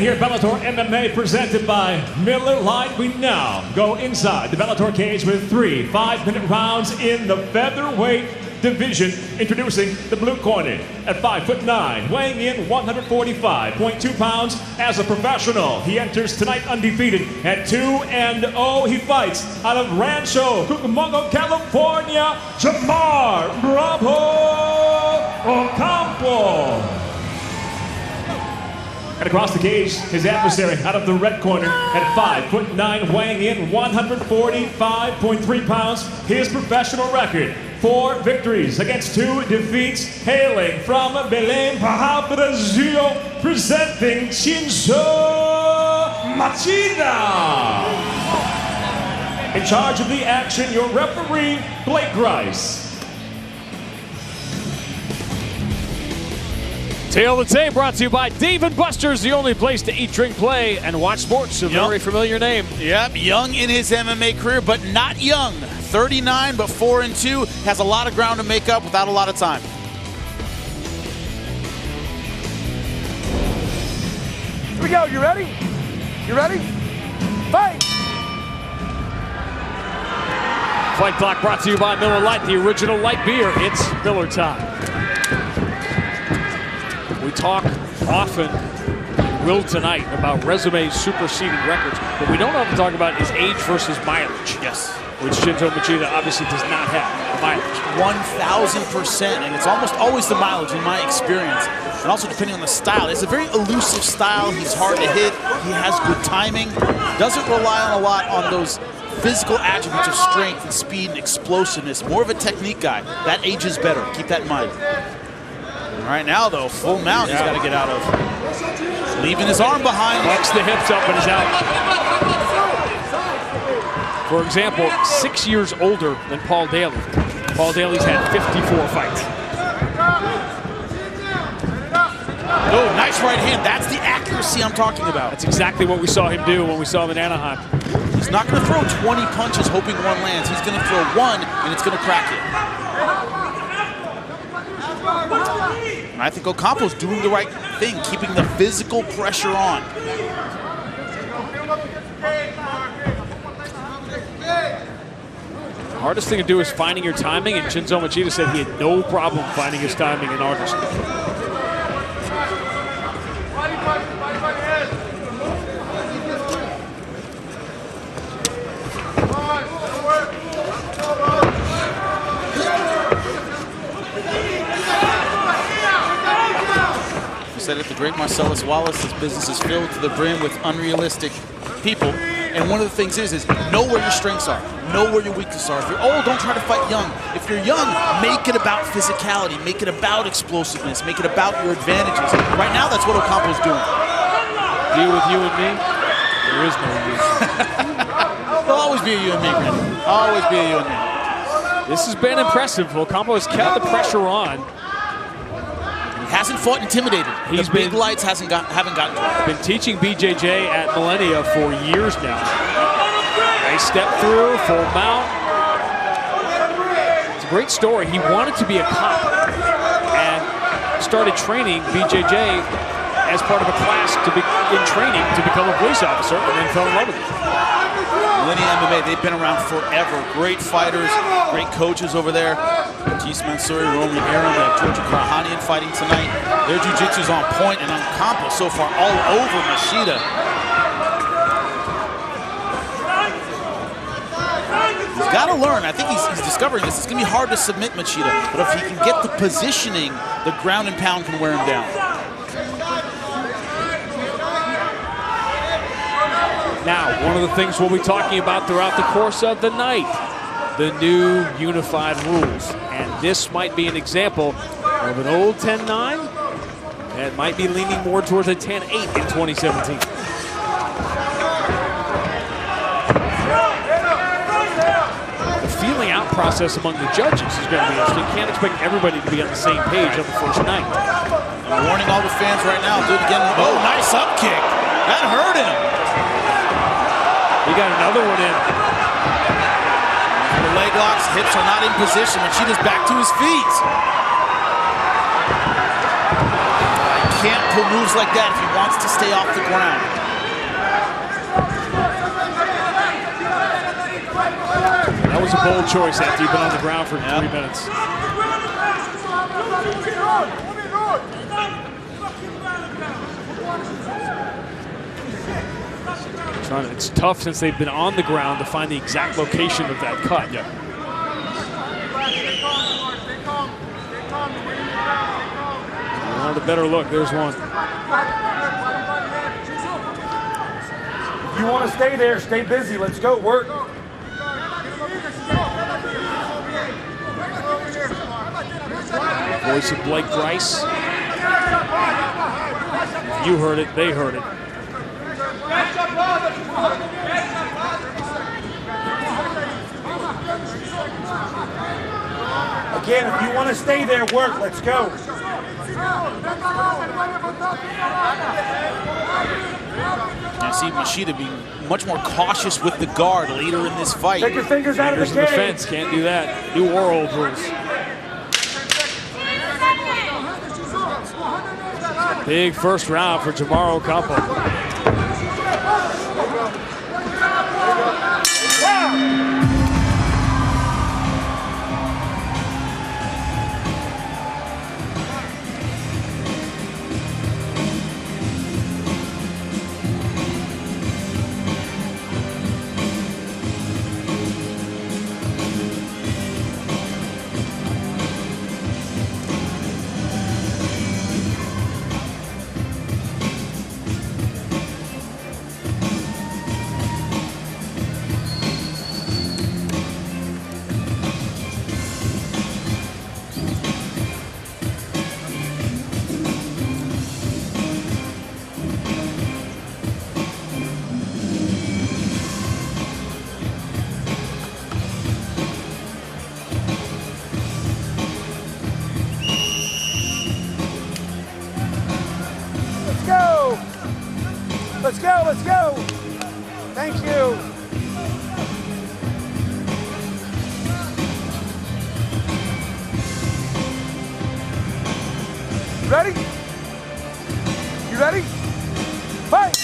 here at Bellator MMA presented by Miller Lite, we now go inside the Bellator cage with 3 5-minute rounds in the featherweight division. Introducing the blue corner at 5'9", weighing in 145.2 pounds as a professional. He enters tonight undefeated at 2-0. He fights out of Rancho Cucamonga, California, Jamar Ocampo. And across the cage, his adversary out of the red corner at 5'9", weighing in 145.3 pounds. His professional record: 4 victories against 2 defeats, hailing from Belém, Brazil, presenting Chinzo Machida. In charge of the action, your referee, Blake Grice. Tail of the Tape brought to you by Dave & Buster's, the only place to eat, drink, play, and watch sports. A very familiar name. Yep, young in his MMA career, but not young. 39, but 4-2. Has a lot of ground to make up without a lot of time. Here we go. You ready? You ready? Fight! Fight Clock brought to you by Miller Lite, the original light beer. It's Miller time. We talk often, will tonight, about resumes superseding records. What we don't often talk about is age versus mileage. Yes. Which Chinzo Machida obviously does not have mileage. 1,000%, and it's almost always the mileage in my experience. And also depending on the style. It's a very elusive style. He's hard to hit. He has good timing. Doesn't rely on a lot on those physical attributes of strength and speed and explosiveness. More of a technique guy. That ages better. Keep that in mind. Right now, though, full mount he's got to get out of. Leaving his arm behind. Bucks the hips up and is out. For example, 6 years older than Paul Daly. Paul Daly's had 54 fights. Oh, nice right hand. That's the accuracy I'm talking about. That's exactly what we saw him do when we saw him in Anaheim. He's not going to throw 20 punches hoping one lands. He's going to throw one, and it's going to crack it. I think Ocampo's doing the right thing, keeping the physical pressure on. The hardest thing to do is finding your timing, and Chinzo Machida said he had no problem finding his timing in August. Said it, the great Marcellus Wallace, his business is filled to the brim with unrealistic people. And one of the things is know where your strengths are, know where your weaknesses are. If you're old, don't try to fight young. If you're young, make it about physicality, make it about explosiveness, make it about your advantages. Right now, that's what Ocampo's doing. Deal with you and me? There is no you. There'll always be a you and me, Brandon. Always be a you and me. This has been impressive. Ocampo has kept the pressure on. Hasn't fought intimidated. He's the big lights haven't gotten to him. Been teaching BJJ at Millennia for years now. Nice step through, full mount. It's a great story. He wanted to be a cop and started training BJJ as part of a class in training to become a police officer, and then fell in love with it. Millennia MMA, they've been around forever. Great fighters, great coaches over there. Batiste Mansouri, Roman Arum, and Georgia Karahanian fighting tonight. Their jiu-jitsu's on point, and Ocampo so far all over Machida. He's got to learn. I think he's discovering this. It's going to be hard to submit Machida, but if he can get the positioning, the ground and pound can wear him down. Now, one of the things we'll be talking about throughout the course of the night, the new unified rules. And this might be an example of an old 10-9 that might be leaning more towards a 10-8 in 2017. The feeling out process among the judges is going to be interesting. You can't expect everybody to be on the same page on the first night. I'm warning all the fans right now, do it again. Oh, nice up kick. That hurt him. He got another one in. The leg locks, hips are not in position. Machida's back to his feet. can't pull moves like that if he wants to stay off the ground. That was a bold choice after you've been on the ground for 3 minutes. It's tough since they've been on the ground to find the exact location of that cut. Yeah. Want a better look, there's one. If you want to stay there, stay busy. Let's go, work. Voice of Blake Grice. You heard it, they heard it. Again, if you want to stay there, work. Let's go. I see Machida being much more cautious with the guard later in this fight. Take your fingers out of the Fingers in the cage. fence, can't do that. New or old rules. Big first round for Jamar Ocampo. Let's go, let's go. Thank you. Ready? You ready? Fight!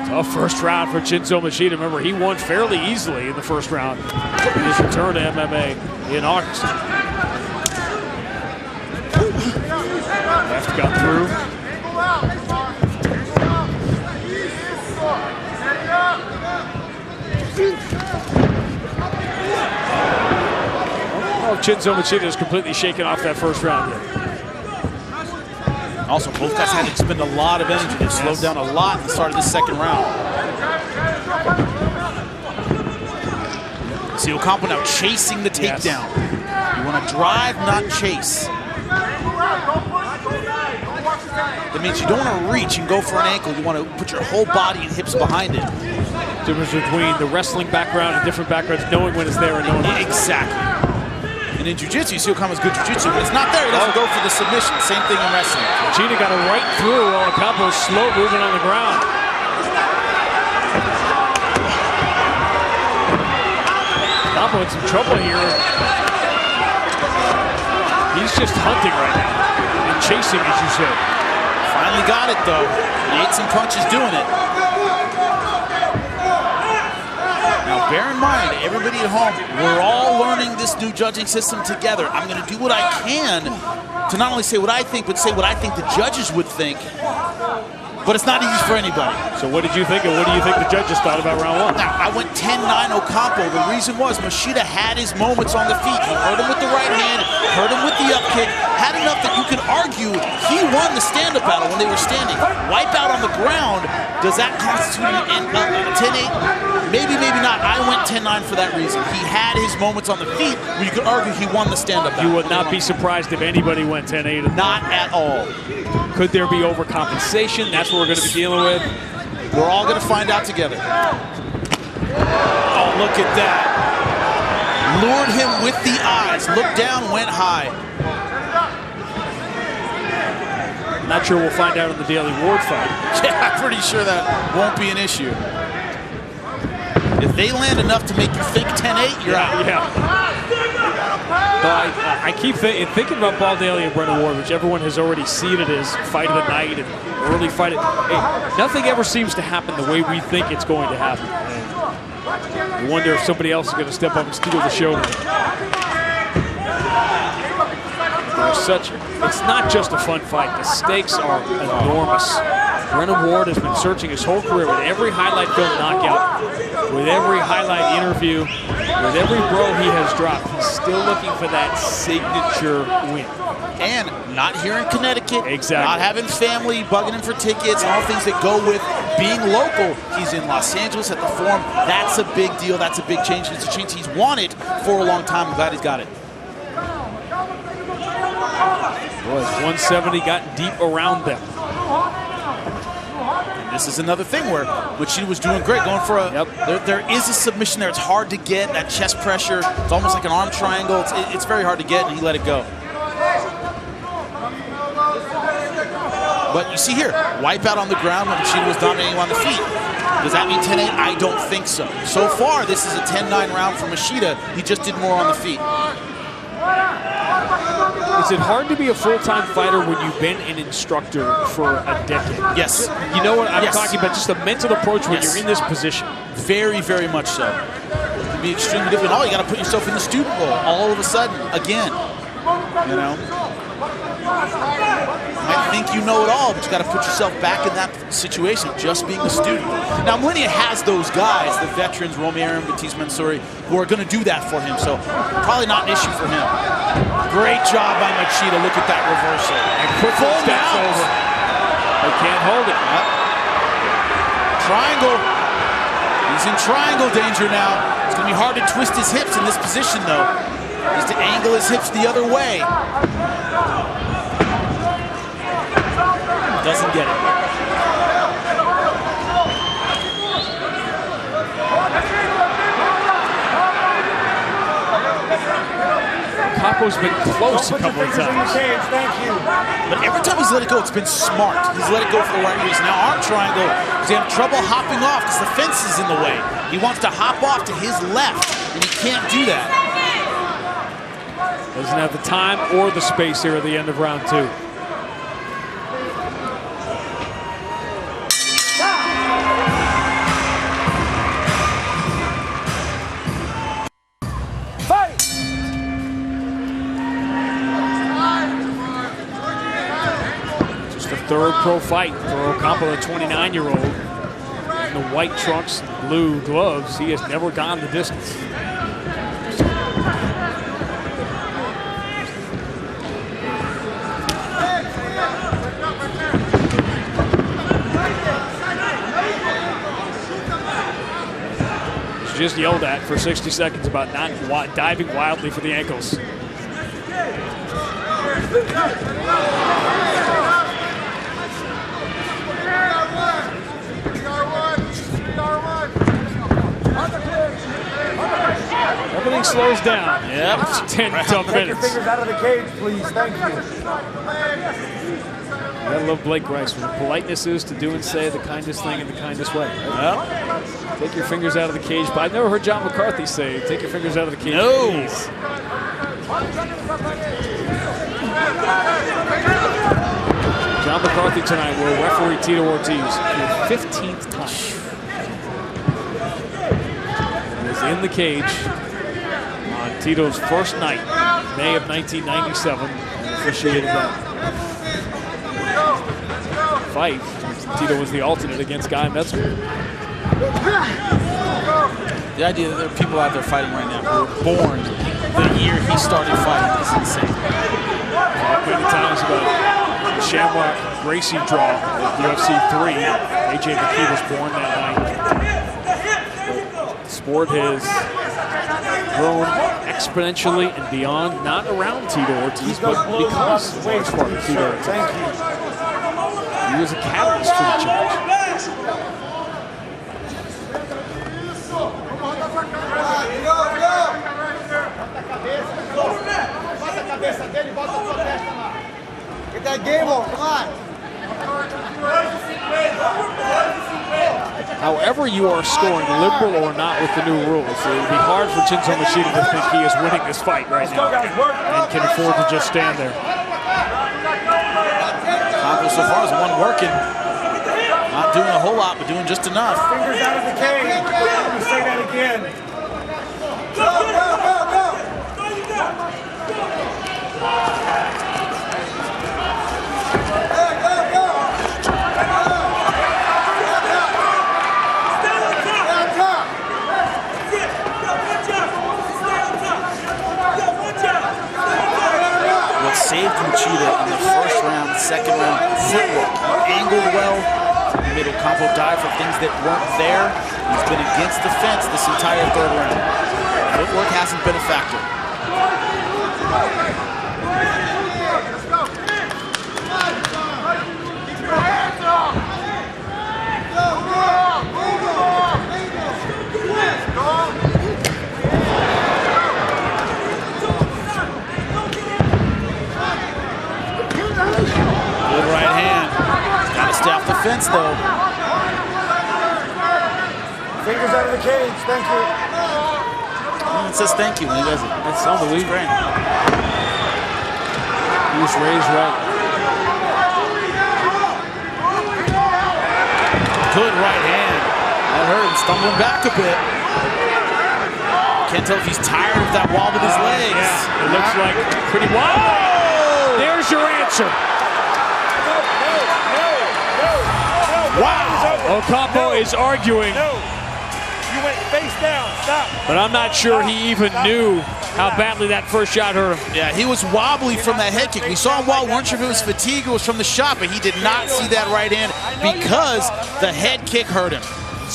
Tough first round for Chinzo Machida. Remember, he won fairly easily in the first round in his return to MMA in August. Left got through. Oh, Chinzo Machida is completely shaken off that first round here. Also, both guys had to expend a lot of energy. They slowed down a lot at the start of this second round. See Ocampo now chasing the takedown. You want to drive, not chase. That means you don't want to reach and go for an ankle. You want to put your whole body and hips behind it. Difference between the wrestling background and different backgrounds, knowing when it's there and knowing when it's exactly. And in jiu-jitsu, you see Ocampo's good jiu-jitsu. When it's not there, he doesn't go for the submission. Same thing in wrestling. Machida got it right through while Ocampo's slow moving on the ground. Ocampo in some trouble here. He's just hunting right now and chasing, as you said. Finally got it, though. He ate some punches doing it. Now, bear in mind, everybody at home, we're all learning this new judging system together. I'm going to do what I can to not only say what I think, but say what I think the judges would think. But it's not easy for anybody. So what did you think, and what do you think the judges thought about round one? Now, I went 10-9 Ocampo. The reason was Machida had his moments on the feet. He hurt him with the right hand, hurt him with the up kick, had enough that you could argue he won the stand-up battle when they were standing. Wipe out on the ground, does that constitute a 10-8? Maybe, maybe not. I went 10-9 for that reason. He had his moments on the feet where you could argue he won the stand-up battle. You would not be surprised if anybody went 10-8. Not at all. Could there be overcompensation? That's what we're going to be dealing with. We're all going to find out together. Oh, look at that. Lured him with the eyes. Looked down, went high. Not sure we'll find out in the Daily Ward fight. Yeah, I'm pretty sure that won't be an issue. If they land enough to make you think 10-8, you're out. Yeah. I keep thinking about Baldalia and Brennan Ward, which everyone has already seen it as fight of the night and early fight. Hey, nothing ever seems to happen the way we think it's going to happen. And I wonder if somebody else is going to step up and steal the show. It's not just a fun fight. The stakes are enormous. Brennan Ward has been searching his whole career with every highlight film knockout, with every highlight interview, with every bro he has dropped. He's still looking for that signature win. And not here in Connecticut. Exactly. Not having family bugging him for tickets and all things that go with being local. He's in Los Angeles at the Forum. That's a big deal. That's a big change. It's a change he's wanted for a long time. I'm glad he's got it. Was 170 got deep around them. And this is another thing where Machida was doing great, going for a. Yep. There is a submission there. It's hard to get that chest pressure. It's almost like an arm triangle. It's very hard to get, and he let it go. But you see here, wipe out on the ground when Machida was dominating on the feet. Does that mean 10-8? I don't think so. So far, this is a 10-9 round for Machida. He just did more on the feet. Is it hard to be a full-time fighter when you've been an instructor for a decade? Yes. You know what I'm talking about? Just the mental approach when you're in this position. Very, very much so. It can be extremely difficult. Oh, you got to put yourself in the student role all of a sudden, again. You know? You might think you know it all, but you got to put yourself back in that situation, just being a student. Now, Millennia has those guys, the veterans, Romero and Batiste Mansouri, who are going to do that for him, so probably not an issue for him. Great job by Machida. Look at that reversal. And quick steps over. They can't hold it. Yep. Triangle. He's in triangle danger now. It's going to be hard to twist his hips in this position, though. He's to angle his hips the other way. Doesn't get it. Ocampo's been close a couple of times. But every time he's let it go, it's been smart. He's let it go for the right reason. Now arm triangle, he's having trouble hopping off because the fence is in the way. He wants to hop off to his left, and he can't do that. Doesn't have the time or the space here at the end of round two. Third pro fight for Ocampo, the 29-year-old. In the white trunks and blue gloves, he has never gone the distance. He's just yelled at for 60 seconds about not diving wildly for the ankles. Everything slows down. Yep. It's 10 tough minutes. Take your fingers out of the cage, please. Thank you. I love Blake Rice. What politeness is to do and say the kindest thing in the kindest way. Right? Take your fingers out of the cage. But I've never heard John McCarthy say, take your fingers out of the cage. No. Please. John McCarthy tonight will referee Tito Ortiz for the 15th time. He was in the cage on Tito's first night, May of 1997, and officiated that fight. Tito was the alternate against Guy Metzger. The idea that there are people out there fighting right now who were born the year he started fighting is insane. Many times about Shamrock Gracie draw at UFC 3. AJ McKee was born that night. The sport has grown exponentially and beyond, not around Tito Ortiz, but because of large part of Tito Ortiz. Thank you. He was a catalyst for the change. Get that game on, come on. however you are scoring, liberal or not with the new rules, it would be hard for Chinzo Machida to think he is winning this fight right now and can afford to just stand there. Ocampo so far is one working. Not doing a whole lot, but doing just enough. Fingers out of the cage. Let me say that again. Go, go, go, go. What saved Machida in the first round, second round, footwork. Angled well, made Ocampo dive for things that weren't there. He's been against the fence this entire third round. Footwork hasn't been a factor. Good right hand. Got to stay off the fence, though. Fingers out of the cage. Thank you. It says thank you when he does it. It's unbelievable. Great. He was raised right. Good right hand. That hurt him, stumbling back a bit. Can't tell if he's tired of that wobble with his legs. Yeah, it looks like pretty wild. There's your answer. Wow. Ocampo is arguing. No. You went face down. Stop. But I'm not sure he even knew how badly that first shot hurt him. Yeah, he was wobbly from that head kick. We saw him wobble. Weren't sure if it was fatigue or was from the shot, but he did not see that right hand because the head kick hurt him.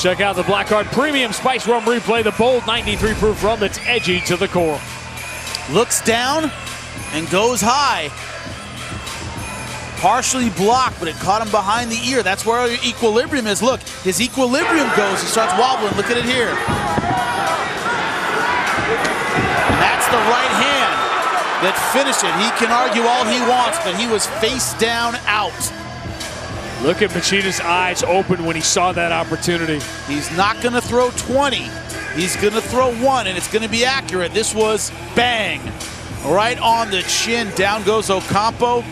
Check out the Black Card Premium Spice Rum Replay, the bold 93 proof rum that's edgy to the core. Looks down and goes high. Partially blocked, but it caught him behind the ear. That's where your equilibrium is. Look, his equilibrium goes. He starts wobbling. Look at it here. And that's the right hand that finished it. He can argue all he wants, but he was face down out. Look at Machida's eyes open when he saw that opportunity. He's not going to throw 20. He's going to throw one, and it's going to be accurate. This was bang. Right on the chin. Down goes Ocampo.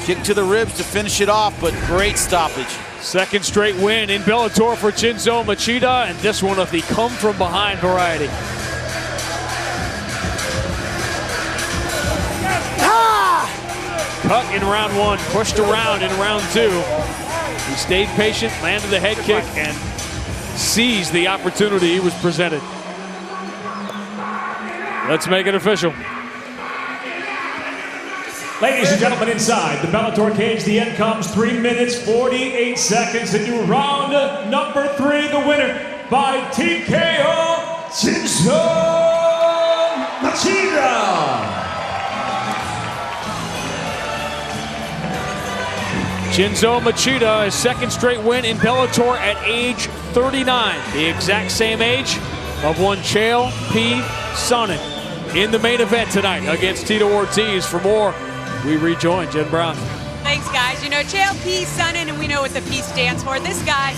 Kick to the ribs to finish it off, but great stoppage. Second straight win in Bellator for Chinzo Machida, and this one of the come-from-behind variety. Cut in round one, pushed around in round two. He stayed patient, landed the head kick, and seized the opportunity he was presented. Let's make it official. Ladies and gentlemen, inside the Bellator cage, the end comes 3 minutes, 48 seconds into round number 3. The winner by TKO, Chinzo Machida. Chinzo Machida, his second straight win in Bellator at age 39. The exact same age of one Chael P. Sonnen in the main event tonight against Tito Ortiz. For more, we rejoin Jen Brown. Thanks, guys. You know, Chael P. Sonnen, and we know what the P stands for. This guy...